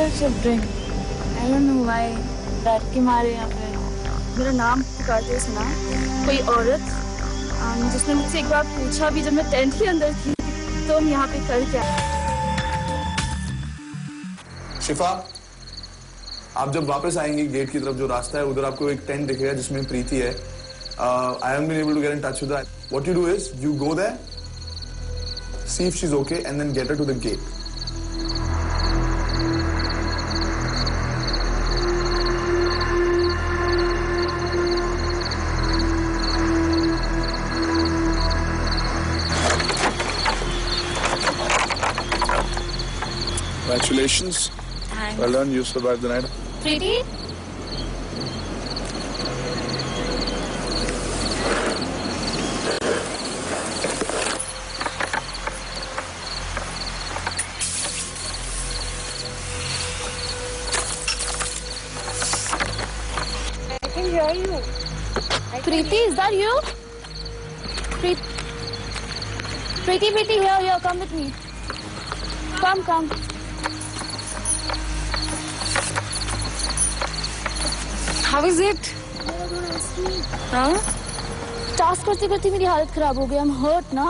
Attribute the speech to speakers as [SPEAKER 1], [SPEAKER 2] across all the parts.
[SPEAKER 1] still shivering. I don't know why. डर के मारे यहाँ पे मेरा नाम पुकारते सुना कोई औरत जिसने मुझसे एक बार पूछा भी जब मैं टेंट के अंदर थी तो हम यहाँ पे कर क्या।
[SPEAKER 2] शिफा, आप जब वापस आएंगे गेट की तरफ जो रास्ता है उधर आपको एक टेंट दिखेगा जिसमें प्रीति है. I haven't been able to get in touch with her. What you do is you go there, see if she's okay, and then get her to the gate. Congratulations.
[SPEAKER 1] Thanks.
[SPEAKER 2] Well done. You survived the night.
[SPEAKER 1] Preeti?
[SPEAKER 3] I can hear you.
[SPEAKER 1] Preeti, is that you? Preeti, here, come with me. Come. How is it? हाँ? Task करते मेरी हालत खराब हो गई. I'm hurt ना.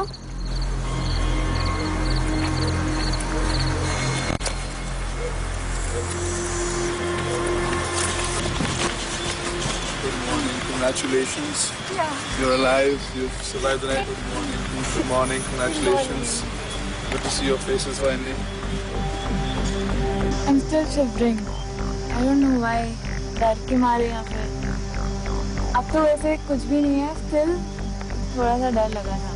[SPEAKER 2] Good morning. Congratulations.
[SPEAKER 3] Yeah.
[SPEAKER 2] You're alive. You've survived the night. Good morning. Congratulations. Good to see your faces finally.
[SPEAKER 1] I'm still shivering. I don't know why. डर के मारे यहाँ पे. अब तो वैसे कुछ भी नहीं है. Still थोड़ा सा डर लगा था.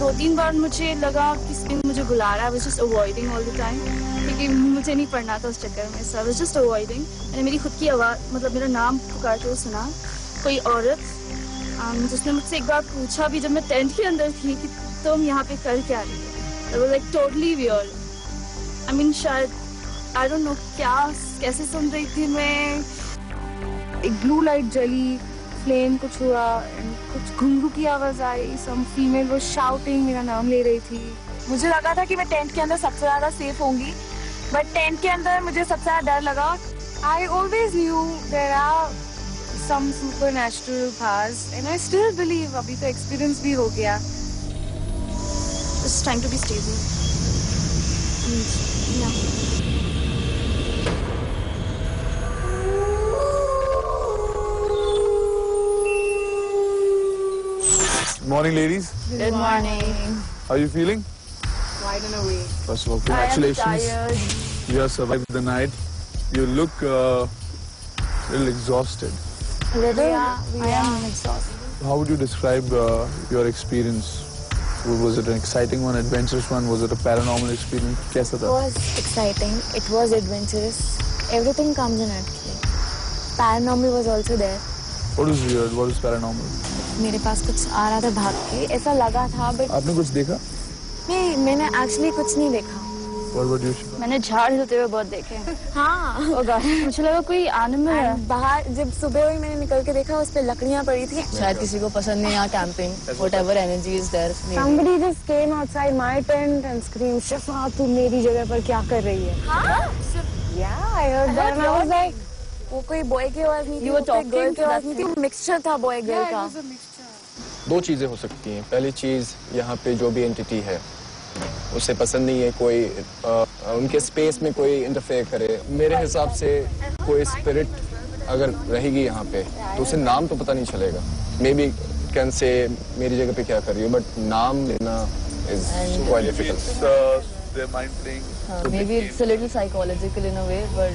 [SPEAKER 1] 2-3 बार मुझे लगा किसी मुझे बुला रहा है. I was just avoiding all the time. क्योंकि मुझे नहीं पढ़ना था उस चक्कर में. So I was just avoiding. मैंने मेरी खुद की आवाज़ मतलब मेरा नाम पुकारते हुए सुना. कोई औरत जिसने मुझसे एक बार पूछा भी जब मैं टेंट के अंदर थी कि तुम यहाँ पे कर क्या रही हो. It was like totally weird. I mean शायद I don't know कैसे सुन रही थी मैं. एक ब्लू लाइट जली, फ्लेम कुछ हुआ, कुछ घुंघरू की आवाज आई. सम फीमेल वो शाउटिंग मेरा नाम ले रही थी. मुझे लगा था कि मैं टेंट के अंदर सबसे ज्यादा सेफ होंगी, बट टेंट के अंदर मुझे सबसे ज्यादा डर लगा. I always knew there are some supernatural powers and I still believe. अभी तो एक्सपीरियंस भी हो गया. Just trying to be stable. Yeah.
[SPEAKER 2] Morning, ladies.
[SPEAKER 1] Good morning.
[SPEAKER 2] How are you feeling?
[SPEAKER 3] Wide and away.
[SPEAKER 2] First of all, congratulations.
[SPEAKER 1] I am tired.
[SPEAKER 2] You have survived the night. You look a little exhausted.
[SPEAKER 1] A little? Yeah, I am exhausted.
[SPEAKER 2] How would you describe your experience? Was it an exciting one, adventurous one? Was it a paranormal experience? कैसा
[SPEAKER 1] It
[SPEAKER 2] था?
[SPEAKER 1] was exciting. It was adventurous. Everything comes in actually. Paranormal was also there.
[SPEAKER 2] What is weird? What is paranormal?
[SPEAKER 1] मेरे पास कुछ आ रहा था भाग के. ऐसा लगा था बट
[SPEAKER 2] आपने कुछ देखा?
[SPEAKER 1] नहीं, मैंने एक्चुअली कुछ नहीं देखा.
[SPEAKER 2] What about you, Shiva?
[SPEAKER 1] मैंने झाड़ हिलते हुए बहुत देखे. हाँ. मुझे लगा कोई एनिमल है. बाहर जब सुबह हुई मैंने निकल के देखा उस पे लकड़ियाँ पड़ी थी.
[SPEAKER 4] शायद किसी को पसंद नहीं यहाँ camping. Whatever energy is there.
[SPEAKER 3] Somebody just came outside my tent and screamed, "Shifa, तू मेरी जगह पर क्या कर रही है?"
[SPEAKER 1] हाँ?
[SPEAKER 3] Yeah, I heard that and I was like,
[SPEAKER 1] वो कोई बॉय की आवाज नहीं थी.
[SPEAKER 4] You were
[SPEAKER 1] वो कोई
[SPEAKER 4] talking
[SPEAKER 1] गर्ल की
[SPEAKER 4] to
[SPEAKER 1] आवाज
[SPEAKER 4] that
[SPEAKER 1] नहीं थी. वो मिक्सचर था बॉय गर्ल का.
[SPEAKER 5] दो चीज़ें हो सकती हैं. पहली चीज़ यहाँ पे जो भी एंटिटी है उसे पसंद नहीं है कोई उनके स्पेस में कोई इंटरफेयर करे. मेरे हिसाब से कोई स्पिरिट अगर रहेगी यहाँ पे तो उसे नाम तो पता नहीं चलेगा. मे बी कैन से मेरी जगह पे क्या कर रही हो, बट नाम लेना is quite difficult.
[SPEAKER 2] Their mind playing.
[SPEAKER 4] Maybe it's a little psychological in a way, but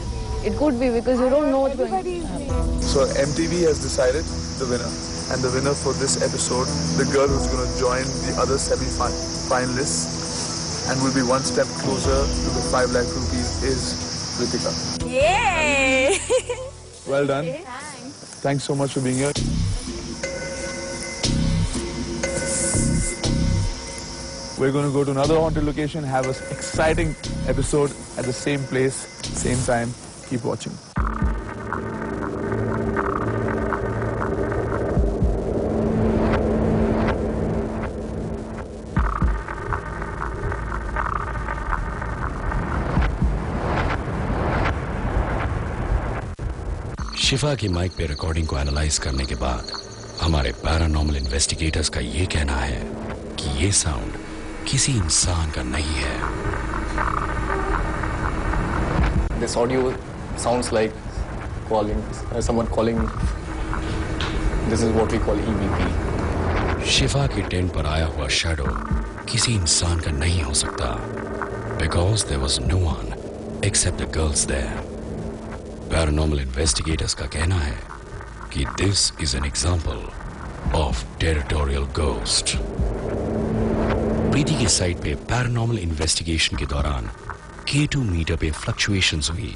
[SPEAKER 4] it could be because you don't know what's going to happen.
[SPEAKER 2] So MTV has decided the winner. And the winner for this episode, the girl who's going to join the other semi-finalists and will be one step closer to the 5 lakh rupees is Ritika.
[SPEAKER 1] Yay!
[SPEAKER 2] Well done. Thanks so much for being here. We're going to go to another haunted location, have an exciting episode at the same place, same time. Keep watching.
[SPEAKER 6] शिफा की mic पे recording को analyse करने के बाद हमारे paranormal investigators का ये कहना है कि ये साउंड किसी इंसान का नहीं है।
[SPEAKER 5] This audio sounds like someone calling. This is what we call EVP.
[SPEAKER 6] शिफा के टेंट पर आया हुआ शैडो किसी इंसान का नहीं हो सकता, because there was no one except the girls there. Paranormal investigators का कहना है कि this is an example of territorial ghost. प्रीति की साइट पे पैरानॉर्मल इन्वेस्टिगेशन के दौरान K2 मीटर पे फ्लक्चुएशंस हुई.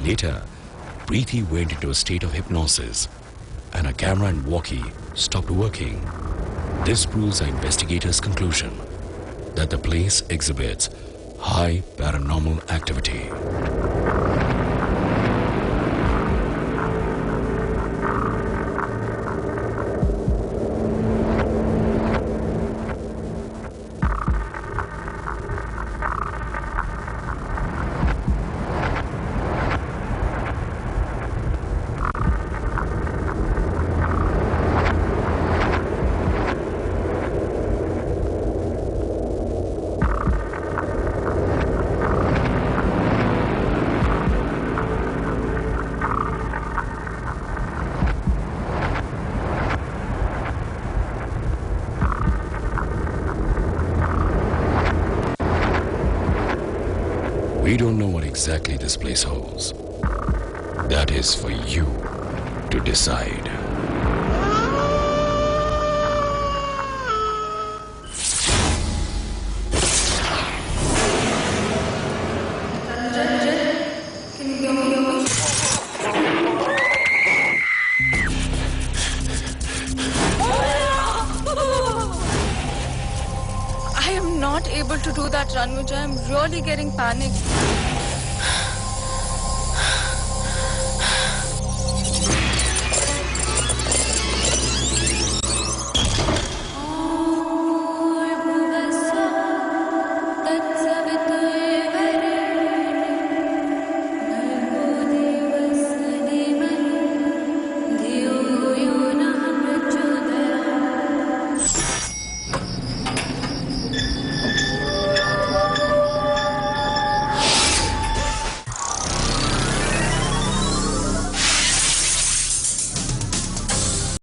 [SPEAKER 6] Later, Preeti went into a state of hypnosis and a camera and walkie stopped working. This proves our investigators' conclusion that the place exhibits high paranormal activity. We don't know what exactly this place holds. That is for you to decide.
[SPEAKER 1] I am not able to do that, Ranmuja. I'm really getting panicked.